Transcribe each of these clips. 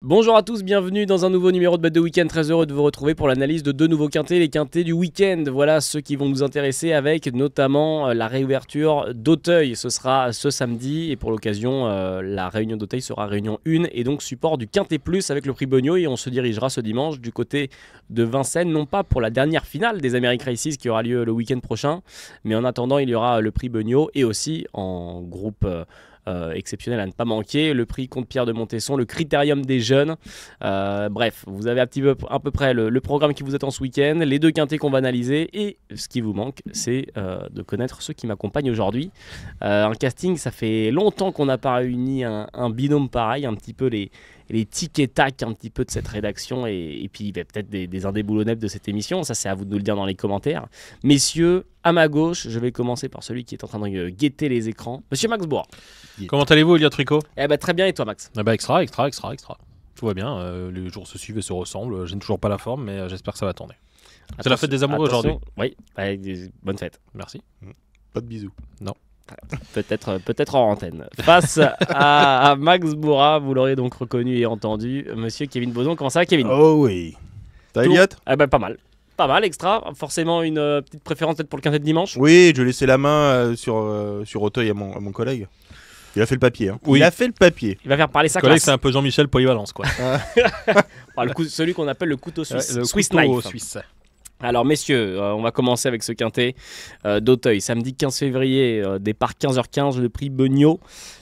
Bonjour à tous, bienvenue dans un nouveau numéro de Bet de Week-end. Très heureux de vous retrouver pour l'analyse de deux nouveaux quintés, les quintés du week-end. Voilà ceux qui vont nous intéresser avec notamment la réouverture d'Auteuil. Ce sera ce samedi et pour l'occasion, la réunion d'Auteuil sera réunion 1 et donc support du Quintet Plus avec le prix Beugnot. Et on se dirigera ce dimanche du côté de Vincennes, non pas pour la dernière finale des Amériques Races qui aura lieu le week-end prochain, mais en attendant, il y aura le prix Beugnot et aussi en groupe exceptionnel à ne pas manquer, le prix Comte-Pierre de Montesson, le critérium des jeunes. Bref, vous avez à peu près le programme qui vous attend ce week-end, les deux quintés qu'on va analyser, et ce qui vous manque, c'est de connaître ceux qui m'accompagnent aujourd'hui. Un casting, ça fait longtemps qu'on n'a pas réuni un binôme pareil, un petit peu les tic et tac un petit peu de cette rédaction et puis peut-être des indéboulonnables de cette émission. Ça, c'est à vous de nous le dire dans les commentaires. Messieurs, à ma gauche, je vais commencer par celui qui est en train de guetter les écrans. Monsieur Max Bourg. Comment allez-vous, Elliot Tricot? Très bien, et toi, Max? Extra. Tout va bien, les jours se suivent et se ressemblent. Je n'ai toujours pas la forme, mais j'espère que ça va tourner. C'est la fête des amoureux aujourd'hui. Oui, bonne fête. Merci. Pas de bisous. Non. Peut-être en antenne. Face à Max Bourra, vous l'aurez donc reconnu et entendu, monsieur Kevin Baudon. Comment ça va, Kevin? Oh oui. T'as Elliot? Pas mal. Pas mal, extra. Forcément une petite préférence peut-être pour le quintet de dimanche? Oui, je laissais la main sur Auteuil à mon collègue. Il a fait le papier. Hein. Oui. Il a fait le papier. Il va faire parler sa collègue, classe. c'est un peu Jean-Michel Polyvalence, quoi. Celui qu'on appelle le couteau suisse. Le Swiss couteau knife. suisse. Alors messieurs, on va commencer avec ce quintet d'Auteuil. Samedi 15 février, départ 15h15, le prix Beugnot.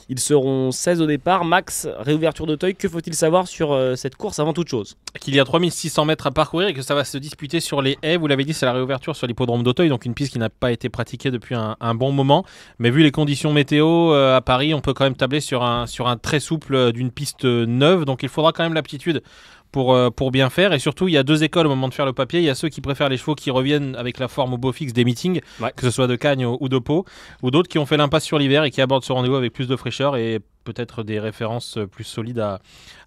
Ils seront 16 au départ. Max, réouverture d'Auteuil, que faut-il savoir sur cette course avant toute chose? Qu'il y a 3600 mètres à parcourir et que ça va se disputer sur les haies. Vous l'avez dit, c'est la réouverture sur l'hippodrome d'Auteuil, donc une piste qui n'a pas été pratiquée depuis un bon moment. Mais vu les conditions météo à Paris, on peut quand même tabler sur un très souple d'une piste neuve. Donc il faudra quand même l'aptitude pour bien faire. Et surtout, il y a deux écoles au moment de faire le papier. Il y a ceux qui préfèrent les chevaux qui reviennent avec la forme au beau fixe des meetings, que ce soit de Cagnes ou de Pau, ou d'autres qui ont fait l'impasse sur l'hiver et qui abordent ce rendez-vous avec plus de fraîcheur et peut-être des références plus solides à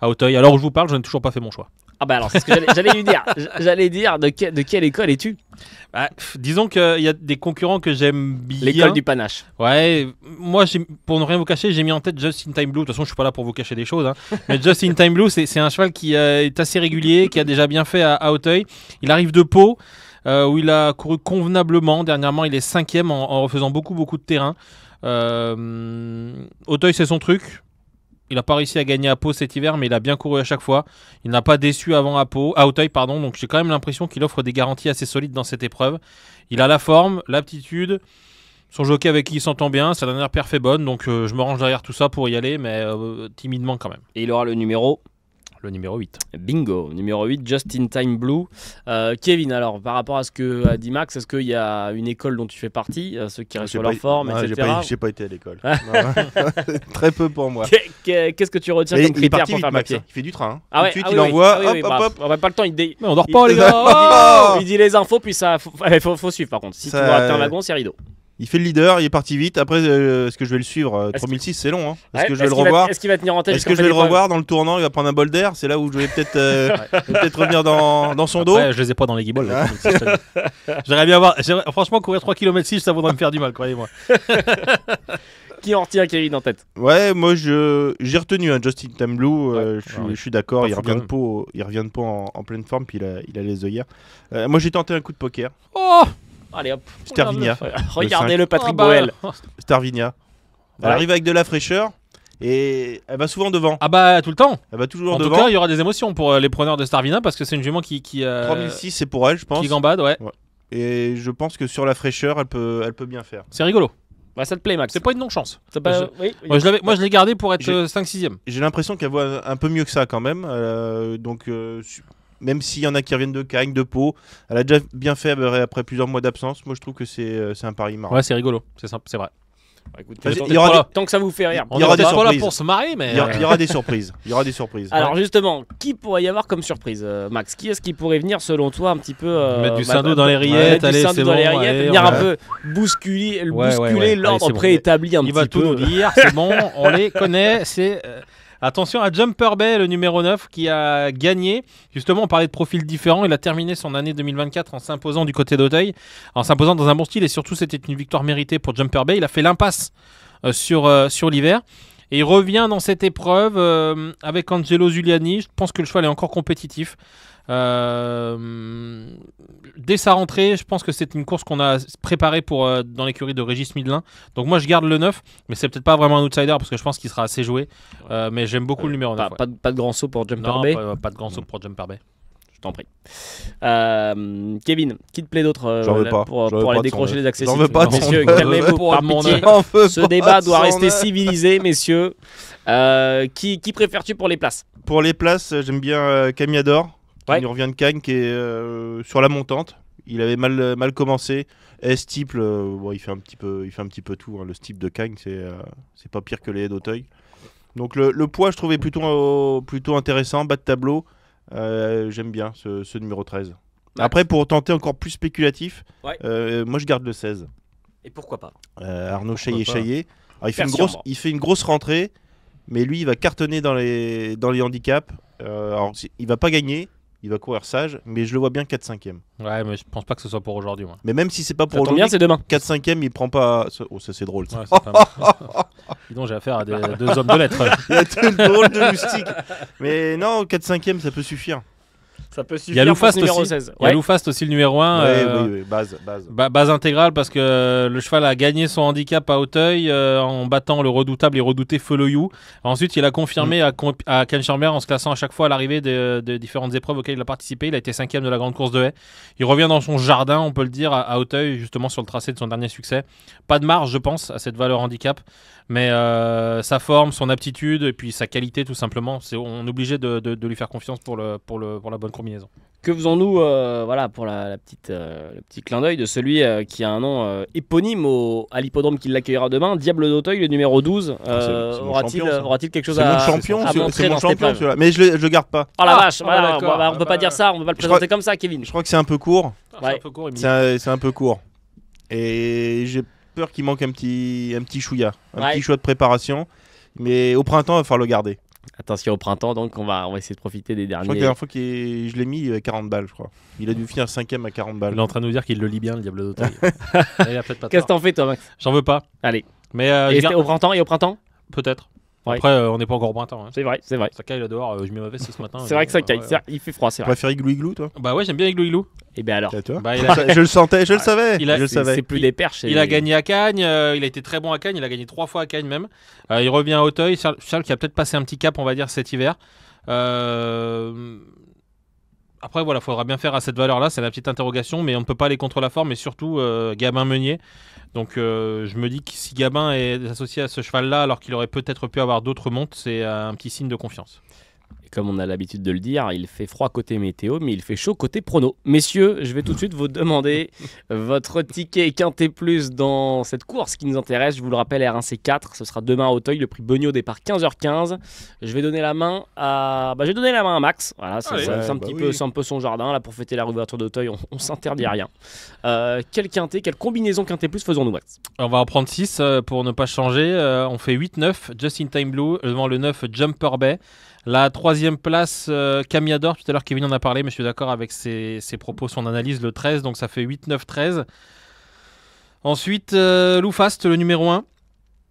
Auteuil. Alors où je vous parle, je n'ai toujours pas fait mon choix. Alors c'est ce que j'allais lui dire. J'allais dire de quelle école es-tu? Disons qu'il y a des concurrents que j'aime bien. L'école du panache. Ouais, moi pour ne rien vous cacher, j'ai mis en tête Just in Time Blue. De toute façon, je suis pas là pour vous cacher des choses, hein. Mais Just in Time Blue, c'est un cheval qui est assez régulier, qui a déjà bien fait à Auteuil. Il arrive de Pau, où il a couru convenablement. Dernièrement, il est 5e en refaisant beaucoup de terrain. Auteuil, c'est son truc. Il n'a pas réussi à gagner à Pau cet hiver, mais il a bien couru à chaque fois. Il n'a pas déçu à Auteuil, donc j'ai quand même l'impression qu'il offre des garanties assez solides dans cette épreuve. Il a la forme, l'aptitude, son jockey avec qui il s'entend bien, sa dernière perf est bonne, donc je me range derrière tout ça pour y aller, mais timidement quand même. Et il aura le numéro? Le numéro 8. Bingo, numéro 8, Just in Time Blue. Kevin, alors par rapport à ce que a dit Max, est-ce qu'il y a une école dont tu fais partie, ceux qui restent sur leur forme, etc. J'ai pas été à l'école. Très peu pour moi. Qu'est-ce que tu retiens comme critère pour faire papier? Il fait du train. Ah ouais, tout de suite, il envoie. Hop. On va pas le temps. Mais on dort pas, les gars. Il dit les infos, puis ça. Faut suivre par contre. Si tu vois un wagon, c'est rideau. Il fait le leader, il est parti vite. Après, est-ce que je vais le suivre 3006, c'est long. Hein. Est-ce que je vais le revoir? Est-ce qu'il va tenir en tête? Est-ce que je vais le revoir dans le tournant? Il va prendre un bol d'air. C'est là où je vais peut-être revenir dans son dos. Je les ai pas dans les guibolles. J'aimerais bien voir. Franchement, courir 3 km/h, ça voudrait me faire du mal, croyez-moi. Qui en retient Kevin en tête? Ouais, moi j'ai retenu un Just in Time Blue. Je suis d'accord. Il revient de Pau en pleine forme. Puis il a les œillères. Moi j'ai tenté un coup de poker. Oh! Allez hop. Starvinia. Regardez le Patrick Boel. Starvinia. Elle arrive avec de la fraîcheur et elle va souvent devant. Ah bah tout le temps. Elle va toujours en devant. En tout cas, il y aura des émotions pour les preneurs de Starvinia parce que c'est une jument qui 3006, c'est pour elle, je pense. Qui gambade, ouais. Et je pense que sur la fraîcheur, elle peut bien faire. C'est rigolo. Ça te plaît, Max? C'est pas une non-chance. Oui. Moi, je l'ai gardé pour être 5-6e. J'ai l'impression qu'elle voit un peu mieux que ça quand même. Même s'il y en a qui reviennent de Cagnes, de Pau, elle a déjà bien fait après plusieurs mois d'absence. Moi, je trouve que c'est un pari marrant. Ouais, c'est rigolo, c'est simple, c'est vrai. Écoute, tant que ça vous fait rire. On est pas là pour se marrer, mais il y aura des surprises. Alors justement, qui pourrait y avoir comme surprise, Max? Qui est-ce qui pourrait venir selon toi un petit peu mettre du Sando dans les rillettes, venir un peu bousculer l'ordre préétabli un petit peu. Il va tout nous dire, c'est bon, on les connaît, c'est attention à Jumper Bay, le numéro 9, qui a gagné. Justement, on parlait de profils différents. Il a terminé son année 2024 en s'imposant du côté d'Auteuil, en s'imposant dans un bon style. Et surtout, c'était une victoire méritée pour Jumper Bay. Il a fait l'impasse sur l'hiver. Et il revient dans cette épreuve avec Angelo Giuliani. Je pense que le cheval est encore compétitif. Dès sa rentrée, je pense que c'est une course qu'on a préparée dans l'écurie de Régis Midlin. Donc moi je garde le 9, mais c'est peut-être pas vraiment un outsider parce que je pense qu'il sera assez joué. Mais j'aime beaucoup le numéro 9. Pas de grand saut pour Jumper Non, Bay. pas de grand saut pour Jumper Bay. Je t'en prie. Kevin, qui te plaît d'autre pour aller décrocher les accès? J'en veux pas de son messieurs, œuf. calmez-vous, par pitié. Ce débat doit rester civilisé, messieurs. Qui préfères-tu pour les places? Pour les places, j'aime bien Camiador. Ouais. Il revient de Cagnes qui est sur la montante. Il avait mal commencé. Steeple, il fait un petit peu tout. Hein. Le Steeple de Cagnes, c'est pas pire que les haies d'Auteuil. Donc le poids, je trouvais plutôt intéressant. Bas de tableau. J'aime bien ce numéro 13. Ouais. Après, pour tenter encore plus spéculatif, moi je garde le 16. Et pourquoi pas Arnaud Chaillet. Alors, il fait une grosse rentrée, mais lui, il va cartonner dans les handicaps. Il va pas gagner. Il va courir sage, mais je le vois bien 4-5e. Ouais, mais je pense pas que ce soit pour aujourd'hui. Moi. Mais même si c'est pas pour aujourd'hui, bien, c'est demain. 4-5e, il prend pas. Oh, ça c'est drôle. Ça. Ouais, dis donc, j'ai affaire à deux hommes de lettres. Il y a tout le drôle de moustique. Mais non, 4-5e, ça peut suffire. Ça peut suffire. Il y a Loufast numéro aussi. 16. Il y a Loufast aussi le numéro 1. Oui, base. Base intégrale parce que le cheval a gagné son handicap à Auteuil en battant le redoutable et redouté Feloyou. Ensuite, il a confirmé à Cannes-Chambert en se classant à chaque fois à l'arrivée de différentes épreuves auxquelles il a participé. Il a été 5e de la grande course de haie. Il revient dans son jardin, on peut le dire, à Auteuil, justement sur le tracé de son dernier succès. Pas de marge, je pense, à cette valeur handicap. Mais sa forme, son aptitude et puis sa qualité tout simplement, on est obligé de lui faire confiance pour la bonne combinaison. Que faisons-nous pour le petit clin d'œil de celui qui a un nom éponyme à l'hippodrome qui l'accueillera demain, Diable d'Auteuil, le numéro 12. Aura-t-il quelque chose à montrer dans cette épreuve? Mais je le garde pas. Oh la vache, on peut pas dire ça, on peut pas le présenter comme ça, Kevin. Je crois que c'est un peu court. C'est un peu court. Et j'ai peur qu'il manque un petit chouïa, petit choix de préparation. Mais au printemps, il va falloir le garder. Attention au printemps, donc on va essayer de profiter des derniers. Je crois que la dernière fois que je l'ai mis à 40 balles, je crois. Il a dû finir 5e à 40 balles. Il est en train de nous dire qu'il le lit bien, le Diable d'Auteuil. Qu'est-ce que t'en fais, toi, Max? J'en veux pas. Allez. Mais au printemps Peut-être. Ouais. Après, on n'est pas encore au printemps. Hein. C'est vrai. Ça caille là dehors, je m'y mets ce matin. C'est vrai que ça caille, il fait froid, c'est vrai. Tu préfères Igloo, toi? Bah ouais, j'aime bien Igloo. Et bien alors je le sentais, je le savais. C'est plus des perches. Il a gagné à Cagnes, il a été très bon à Cagnes, il a gagné 3 fois à Cagnes même. Il revient à Auteuil, Charles qui a peut-être passé un petit cap, on va dire, cet hiver. Après, voilà, il faudra bien faire à cette valeur-là, c'est la petite interrogation, mais on ne peut pas aller contre la forme, et surtout Gabin Meunier. Donc je me dis que si Gabin est associé à ce cheval-là, alors qu'il aurait peut-être pu avoir d'autres montes, c'est un petit signe de confiance. Et comme on a l'habitude de le dire, il fait froid côté météo, mais il fait chaud côté prono. Messieurs, je vais tout de suite vous demander votre ticket Quintet Plus dans cette course qui nous intéresse. Je vous le rappelle, R1 C4, ce sera demain à Auteuil, le prix Beugnot départ 15h15. Je vais donner la main à Max. Voilà, c'est un peu son jardin là pour fêter la réouverture d'Auteuil. On s'interdit rien. Quel combinaison Quintet Plus faisons-nous, Max? On va en prendre 6 pour ne pas changer. On fait 8-9, Just in Time Blue, devant le 9 Jumper Bay. La 3e place, Camiador, tout à l'heure Kevin en a parlé, mais je suis d'accord avec ses propos, son analyse, le 13, donc ça fait 8-9-13. Ensuite, Loufast, le numéro 1,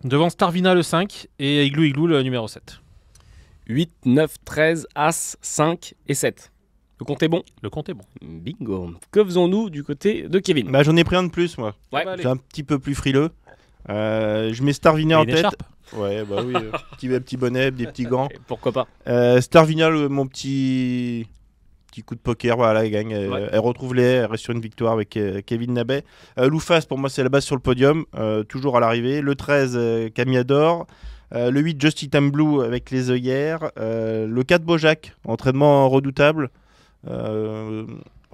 devant Starvina, le 5, et Igloo, le numéro 7. 8, 9, 13, As, 5 et 7. Le compte est bon? Le compte est bon. Bingo. Que faisons-nous du côté de Kevin? J'en ai pris un de plus, moi. Ouais. J'ai un petit peu plus frileux. Je mets Starvina en tête. Écharpe. Ouais, petit bonnet, des petits gants. Et pourquoi pas? Starvina, mon petit coup de poker, voilà, elle gagne. Elle retrouve elle reste sur une victoire avec Kevin Nabet. Loufast, pour moi, c'est la base sur le podium, toujours à l'arrivée. Le 13, Camiador. Le 8, Just Time Blue avec les œillères. Le 4, Bojac, entraînement redoutable.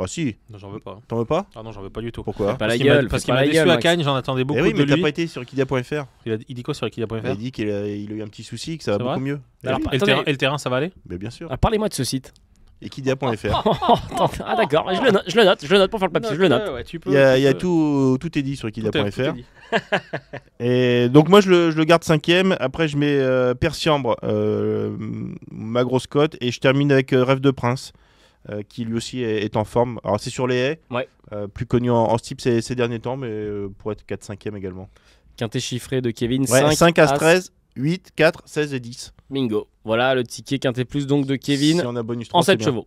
Si. Non, j'en veux pas. T'en veux pas? Ah non, j'en veux pas du tout. Pourquoi? Parce qu'il m'a déçu à Cagnes, j'en attendais beaucoup de lui. Mais t'as pas été sur Equidia.fr. Il dit quoi sur Equidia.fr? Il dit qu'il a eu un petit souci, que ça va beaucoup mieux. Alors, et le terrain, ça va aller? Mais bien sûr. Parlez-moi de ce site. Equidia.fr. Ah d'accord, je le note pour faire le papier, je le note. Ouais, il y a tout est dit sur Equidia.fr. Et donc moi je le garde 5e. Après je mets Persiambre, ma grosse cote, et je termine avec Rêve de Prince. Qui lui aussi est en forme. Alors c'est sur les haies, plus connu en steep ces derniers temps, mais pour être 4-5e également. Quintet chiffré de Kevin, 5 As 13, 8, 4, 16 et 10. Bingo. Voilà le ticket quintet plus donc de Kevin Si on a bonus 3, en c'est 7 bien. chevaux.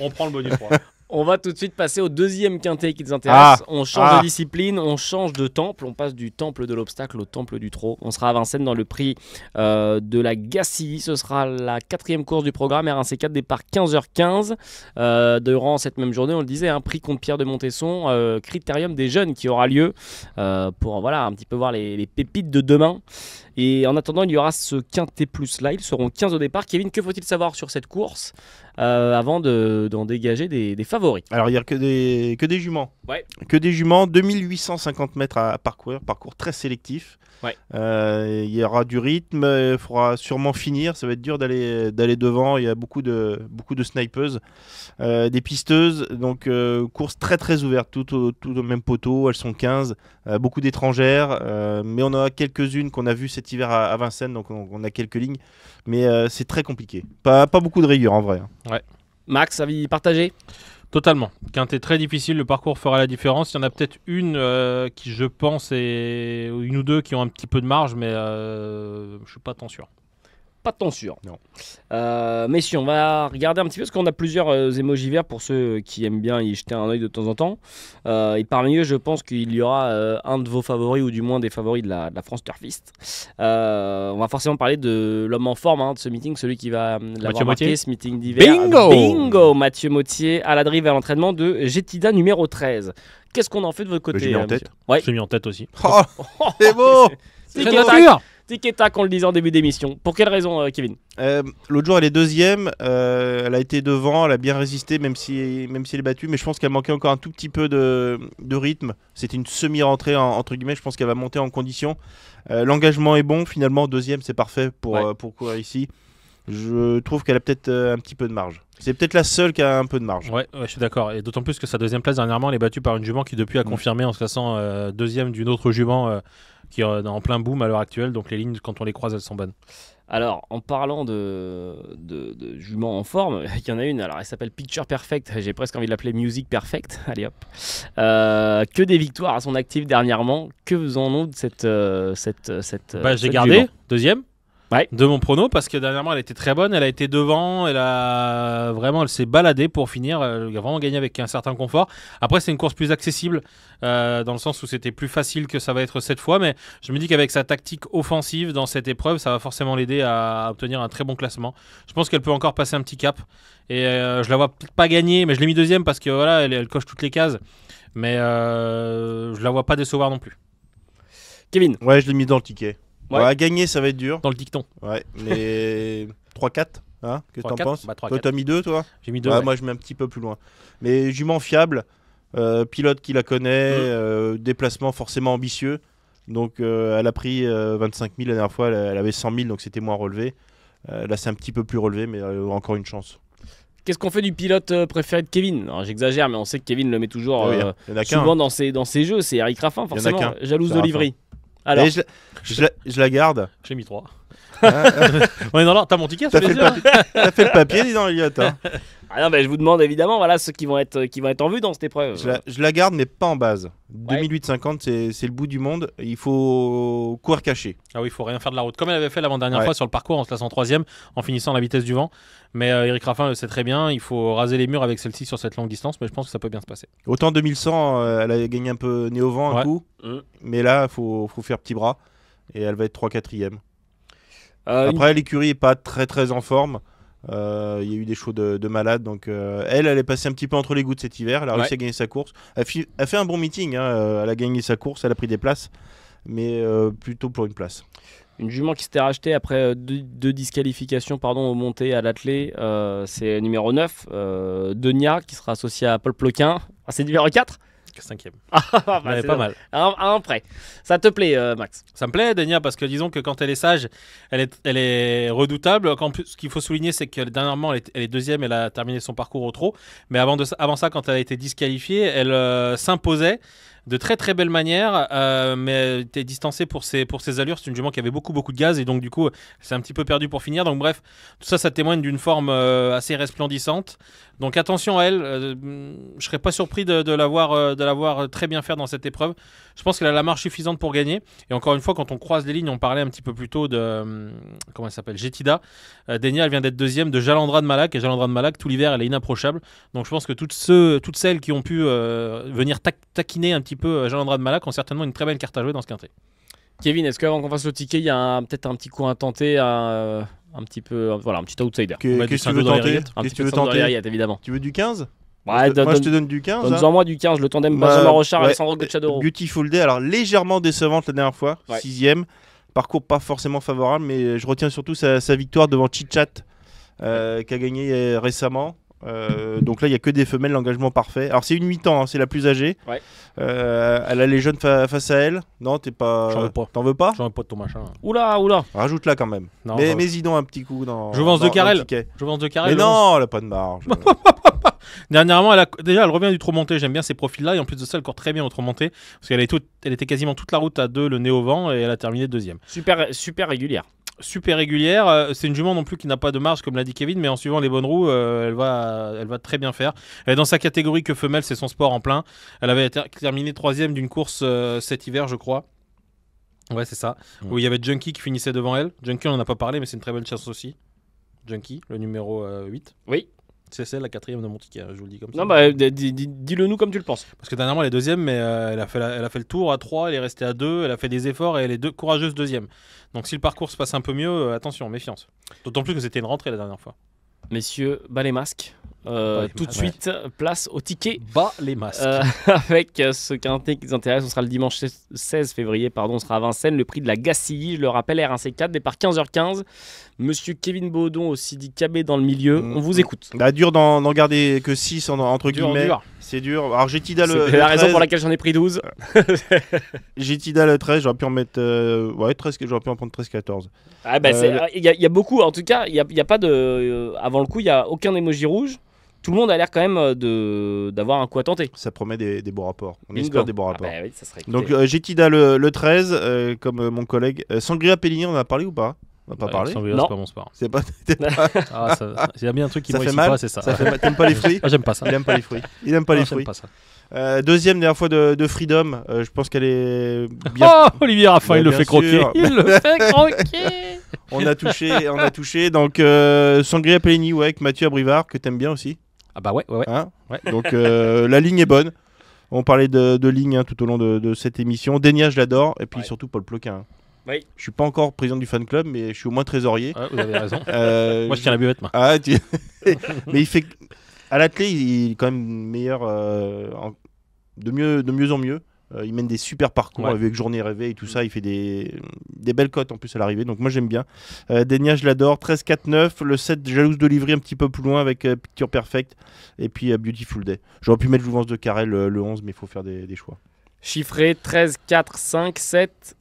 On prend le bonus 3. On va tout de suite passer au deuxième quintet qui nous intéresse. On change Ah. de discipline, on change de temple. On passe du temple de l'obstacle au temple du trot. On sera à Vincennes dans le prix de la Gacilly. Ce sera la 4e course du programme. R1C4 départ 15h15. Durant cette même journée, on le disait, un prix contre Pierre de Montesson, critérium des jeunes qui aura lieu pour voilà, un petit peu voir les pépites de demain. Et en attendant, il y aura ce quintet plus là. Ils seront 15 au départ. Kevin, que faut-il savoir sur cette course avant d'en dégager des favoris? Alors, il n'y a que des juments. Ouais. Que des juments, 2850 mètres à parcourir, parcours très sélectif. Ouais. Il y aura du rythme, il faudra sûrement finir, ça va être dur d'aller devant, il y a beaucoup de snipeuses, des pisteuses, donc course très très ouverte, tout au même poteau, elles sont 15, beaucoup d'étrangères, mais on en a quelques-unes qu'on a vues cet hiver à Vincennes, donc on a quelques lignes, mais c'est très compliqué, pas beaucoup de rayures en vrai. Max, avis partagé? Totalement. Quintet très difficile, le parcours fera la différence. Il y en a peut-être une qui, je pense, est une ou deux qui ont un petit peu de marge, mais je suis pas tant sûr. Pas de temps sûr. Non. Messieurs, on va regarder un petit peu parce qu'on a plusieurs émojis verts pour ceux qui aiment bien y jeter un œil de temps en temps. Et parmi eux, je pense qu'il y aura un de vos favoris ou du moins des favoris de la France Turfiste. On va forcément parler de l'homme en forme de ce meeting, celui qui va l'avoir marqué, ce meeting d'hiver. Bingo Mathieu Mottier à la drive et à l'entraînement de Gétida numéro 13. Qu'est-ce qu'on en fait de votre côté? J'ai mis en tête. Ouais. Je l'ai mis en tête aussi. Oh, c'est beau. Tic Très et tac. nature. Tic et tac, on le disait en début d'émission. Pour quelle raison, Kevin? L'autre jour elle est deuxième, elle a été devant, elle a bien résisté même si elle est battue, mais je pense qu'elle manquait encore un tout petit peu de rythme. C'était une semi-rentrée entre guillemets, je pense qu'elle va monter en condition. L'engagement est bon, finalement deuxième c'est parfait pour courir ici. Je trouve qu'elle a peut-être un petit peu de marge. C'est peut-être la seule qui a un peu de marge. Ouais, je suis d'accord. Et d'autant plus que sa deuxième place dernièrement, elle est battue par une jument qui depuis a confirmé en se classant deuxième d'une autre jument qui est en plein boom à l'heure actuelle. Donc les lignes, quand on les croise, elles sont bonnes. Alors, en parlant de juments en forme, il y en a une, alors elle s'appelle Picture Perfect, j'ai presque envie de l'appeler Music Perfect, allez hop. Que des victoires à son actif dernièrement, que faisons-nous de cette J'ai gardé jument deuxième Ouais. de mon prono parce que dernièrement elle était très bonne, elle a été devant, elle s'est baladée pour finir, elle a vraiment gagné avec un certain confort. Après c'est une course plus accessible dans le sens où c'était plus facile que ça va être cette fois, mais je me dis qu'avec sa tactique offensive dans cette épreuve ça va forcément l'aider à obtenir un très bon classement. Je pense qu'elle peut encore passer un petit cap et je la vois peut-être pas gagner, mais je l'ai mis deuxième parce que voilà elle coche toutes les cases, mais je la vois pas décevoir non plus. Kevin? Ouais, je l'ai mis dans le ticket. Ouais. Ouais, gagner ça va être dur. Dans le dicton. Ouais, mais 3-4, hein, qu'est-ce que t'en 3-4? penses? Bah, 3-4. Toi t'as mis 2 toi? J'ai mis deux. Ouais, ouais. moi je mets un petit peu plus loin. Mais jument fiable, pilote qui la connaît, déplacement forcément ambitieux. Donc elle a pris 25 000 la dernière fois, elle avait 100 000 donc c'était moins relevé. Là c'est un petit peu plus relevé mais encore une chance. Qu'est-ce qu'on fait du pilote préféré de Kevin? Alors j'exagère, mais on sait que Kevin le met toujours Il y en a qu'un. souvent dans ses jeux, c'est Eric Raffin, Il y en a forcément, qu'un. jalouse C'est d'Olivry. Alors, Et je la garde. J'ai mis 3. Hein, Ouais, non, t'as mon ticket, T'as ça fait, fait le plaisir. papier, t'as fait le papier, dis donc, Elliot. Hein. non, je vous demande évidemment voilà, ceux qui vont être en vue dans cette épreuve. Je la garde, mais pas en base. 2850, c'est le bout du monde. Il faut courir caché. Ah oui, il faut rien faire de la route. Comme elle avait fait l'avant-dernière Ouais. fois sur le parcours en se plaçant 3ème, en finissant à la vitesse du vent. Mais Eric Raffin le sait très bien, il faut raser les murs avec celle-ci sur cette longue distance, mais je pense que ça peut bien se passer. Autant 2100, elle a gagné un peu nez au vent un Ouais. coup. Mais là, il faut faire petit bras. Et elle va être 3-4ème. Après, l'écurie n'est pas très très en forme. Il y a eu des chauds de malade. Donc, elle est passée un petit peu entre les gouttes cet hiver. Elle a réussi à gagner sa course. Elle fait un bon meeting. Hein. Elle a gagné sa course. Elle a pris des places. Mais plutôt pour une place. Une jument qui s'était rachetée après deux disqualifications aux montées à l'attelé, c'est numéro 9, Denia, qui sera associé à Paul Ploquin. Ah, c'est numéro 4? 5ème. C'est pas mal. Un prêt. Ça te plaît, Max? Ça me plaît, Denia, parce que disons que quand elle est sage, elle est redoutable. En plus, ce qu'il faut souligner, c'est que dernièrement, elle est deuxième, elle a terminé son parcours au trot. Mais avant ça, quand elle a été disqualifiée, elle s'imposait. de très très belle manière, mais était distancée pour ses allures. C'est une jument qui avait beaucoup de gaz et donc du coup c'est un petit peu perdu pour finir. Donc bref, tout ça témoigne d'une forme assez resplendissante. Donc attention à elle, je serais pas surpris de la voir très bien faire dans cette épreuve. Je pense qu'elle a la marge suffisante pour gagner. Et encore une fois, quand on croise les lignes, on parlait un petit peu plus tôt de comment elle s'appelle, Jetida. Denia, elle vient d'être deuxième de Jalandra de Malak, et Jalandra de Malak tout l'hiver elle est inapprochable. Donc je pense que toutes celles qui ont pu venir taquiner un petit peu Jalandra de Malak ont certainement une très belle carte à jouer dans ce quintet. Kevin, est-ce qu'avant qu'on fasse le ticket, il y a peut-être un petit coup à tenter, un petit peu, voilà, un petit outsider. Qu'est-ce que tu veux tenter? Un Qu'est-ce petit que tu peu veux dans les tenter? rillettes, évidemment. Tu veux du 15? Ouais, Moi je te donne du 15. donne-en moi du 15, le tandem Bah, Benjamin Rochard, ouais. Alessandro Gocciadoro. Beautiful Day, alors légèrement décevante la dernière fois, Ouais. 6ème. Parcours pas forcément favorable, mais je retiens surtout sa victoire devant Chitchat, qui a gagné récemment. Donc là, il n'y a que des femelles, l'engagement parfait. Alors c'est une 8 ans, hein, c'est la plus âgée. Ouais. Elle a les jeunes face à elle. Non, t'es pas. J'en veux pas. T'en veux pas? J'en ai pas de ton machin. Oula. Rajoute-la quand même. Non, mais y donc un petit coup dans. Jouvence de dans le Carrel. ticket. Jouvence de Carrel. Mais non, elle a pas de marge. Dernièrement, elle revient du trop monté. J'aime bien ces profils-là. Et en plus de ça, elle court très bien au trop monté. Parce qu'elle était quasiment toute la route à 2, le nez au vent. Et elle a terminé deuxième. Super régulière. Super régulière. C'est une jument non plus qui n'a pas de marge, comme l'a dit Kevin. Mais en suivant les bonnes roues, elle va très bien faire. Elle est dans sa catégorie que femelle. C'est son sport en plein. Elle avait terminé troisième d'une course cet hiver, je crois. Ouais, c'est ça. Où il y avait Junkie qui finissait devant elle. Junkie, on en a pas parlé, mais c'est une très belle chance aussi. Junkie, le numéro 8. Oui. C'est celle, la 4ème de mon ticket, je vous le dis comme ça. Non, bah, dis-le nous comme tu le penses. Parce que dernièrement, elle est deuxième, mais elle a fait le tour à 3, elle est restée à 2, elle a fait des efforts et elle est courageuse deuxième. Donc si le parcours se passe un peu mieux, attention, méfiance. D'autant plus que c'était une rentrée la dernière fois. Messieurs, bas les masques. Tout de suite, place au ticket. Bas les masques. Avec ce quintet qui nous intéresse, on sera le dimanche 16 février, on sera à Vincennes, le prix de la Gacilly, je le rappelle, R1C4, départ 15h15. Monsieur Kevin Baudon aussi dit Cabé dans le milieu, on vous écoute. Bah, dur d'en garder que 6 entre guillemets. Dur. C'est dur. Alors j'ai Tida le C'est la raison 13. pour laquelle j'en ai pris 12. J'ai Tida le 13, j'aurais pu en mettre 13, j'aurais pu en prendre 13-14. Ah bah, il y a beaucoup, en tout cas, il y a pas de avant le coup, il y a aucun emoji rouge. Tout le monde a l'air quand même d'avoir un coup à tenter. Ça promet des beaux rapports. On Bingo. espère des beaux rapports. Ah bah oui, ça serait Donc j'ai Tida le 13, comme mon collègue. Sangria Pellini, on en a parlé ou pas? On n'a pas parlé. Sangria, Non. c'est pas mon sport. C'est pas. Il y a bien un truc qui Ça me fait réussit mal. pas, c'est ça. T'aimes pas les fruits? Ah, j'aime pas ça. Il aime pas les fruits. Il aime pas les Non, fruits. j'aime pas ça. Deuxième dernière fois de Freedom. Je pense qu'elle est bien. Oh, Olivier Raffin, Ouais, il le bien fait croquer. sûr. Il le fait croquer. On a touché. Donc Sangria Pellini, ouais, avec Mathieu Abrivard que t'aimes bien aussi. Ah bah ouais. Hein Ouais. Donc la ligne est bonne. On parlait de ligne tout au long de cette émission. Denia, je l'adore. Et puis Ouais. surtout Paul Ploquin. Oui. Je suis pas encore président du fan club, mais je suis au moins trésorier. Ouais, vous avez raison. Euh, Moi, je tiens la buvette, moi. Ah, mais il fait. À l'athlé, il est quand même meilleur. De mieux en mieux. Il mène des super parcours Ouais. avec Journée Rêvée et tout ça. Il fait des belles cotes en plus à l'arrivée. Donc moi j'aime bien. Denia, je l'adore. 13-4-9. Le 7, Jalouse de Livry un petit peu plus loin avec Picture Perfect. Et puis Beautiful Day. J'aurais pu mettre Jouvence de Carrel le 11, mais il faut faire des choix. Chiffré 13, 4, 5, 7.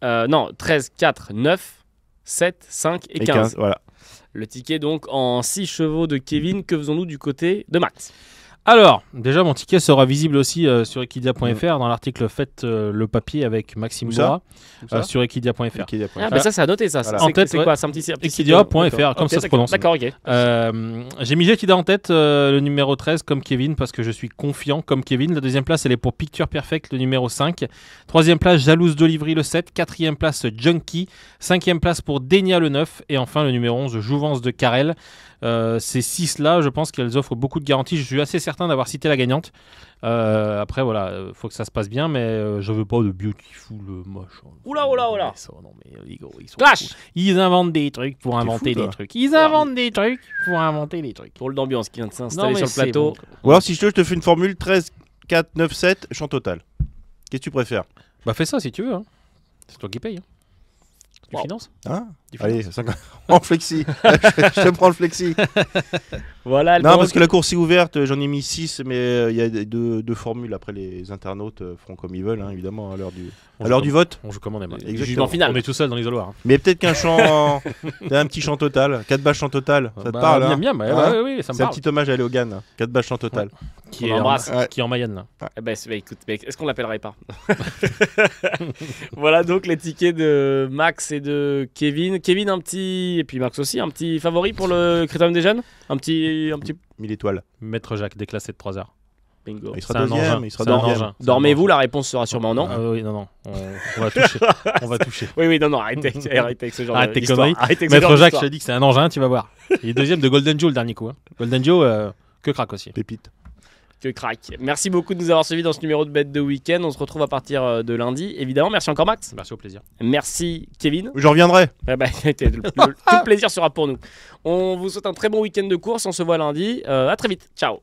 Non, 13, 4, 9, 7, 5 et 15. Voilà. Le ticket donc en 6 chevaux de Kevin. Que faisons-nous du côté de Max? Alors, déjà, mon ticket sera visible aussi sur equidia.fr dans l'article Faites le papier avec Maxime Où ça Bourra Tout ça. sur equidia.fr. Ah bah ça c'est à noter ça. Voilà. C'est En tête, c'est ouais. quoi? C'est un petit site Equidia.fr, D'accord. comme Ok, ça se prononce. D'accord, ok. J'ai mis Jetida en tête, le numéro 13, comme Kevin, parce que je suis confiant, comme Kevin. La deuxième place, elle est pour Picture Perfect, le numéro 5. Troisième place, Jalouse d'Olivry, le 7. Quatrième place, Junkie. Cinquième place pour Denia, le 9. Et enfin, le numéro 11, Jouvence de Carrel. Ces 6-là, je pense qu'elles offrent beaucoup de garanties. Je suis assez certain d'avoir cité la gagnante. Après, voilà, faut que ça se passe bien, mais je veux pas de Beautiful machin. Oula. Ça, non, mais les gars, ils sont Clash. fous. Ils inventent des trucs pour T'es inventer fou, des toi. trucs. Ils inventent des trucs pour inventer des trucs. Drôle d'ambiance qui vient de Non, s'installer mais sur le c'est plateau. bon. Ou alors si je te fais une formule 13, 4, 9, 7, champ total. Qu'est-ce que tu préfères? Bah fais ça si tu veux. Hein. C'est toi qui paye. Hein. Wow. finances. Hein Du Allez, en flexi. je te prends le flexi. Voilà. Non, parce que la course est ouverte, j'en ai mis 6, mais il y a deux formules. Après, les internautes feront comme ils veulent, hein, évidemment, à l'heure du vote. On joue comme on aime. Jugement final. On est tout seul dans l'isoloir. Hein. Mais peut-être qu'un chant, un petit chant total, 4 bâches chant total, ça te parle bien, hein bien, Hein oui, ça me C'est un parle. petit hommage à Léogane, 4 bâches chant total. Qui On est l'embrasse. qui est en Mayenne là. Eh ben, écoute, est-ce qu'on l'appellerait pas? Voilà donc les tickets de Max et de Kevin. Kevin, un petit. Et puis Max aussi, un petit favori pour le Critérium des jeunes? Un petit. 1000 étoiles. Maître Jacques déclassé de 3 heures. Bingo. Il C'est sera un deuxième, engin. il sera C'est un deuxième. engin. Dormez-vous, la réponse sera sûrement non. Ah oui, non. On va toucher. On va toucher. Oui, non, arrêtez avec ce genre Arrête tes d'histoire. conneries. Arrêtez avec ce genre Maître Jacques, je d'histoire. te dis que c'est un engin, tu vas voir. Il est deuxième de Golden Joe le dernier coup. Hein. Golden Joe, que craque aussi. Pépite. Que craque. Merci beaucoup de nous avoir suivis dans ce numéro de Bête de Week-end. On se retrouve à partir de lundi. Évidemment, merci encore Max. Merci, au plaisir. Merci Kevin. Je reviendrai. Eh ben, tout le plaisir sera pour nous. On vous souhaite un très bon week-end de course. On se voit lundi. À très vite. Ciao.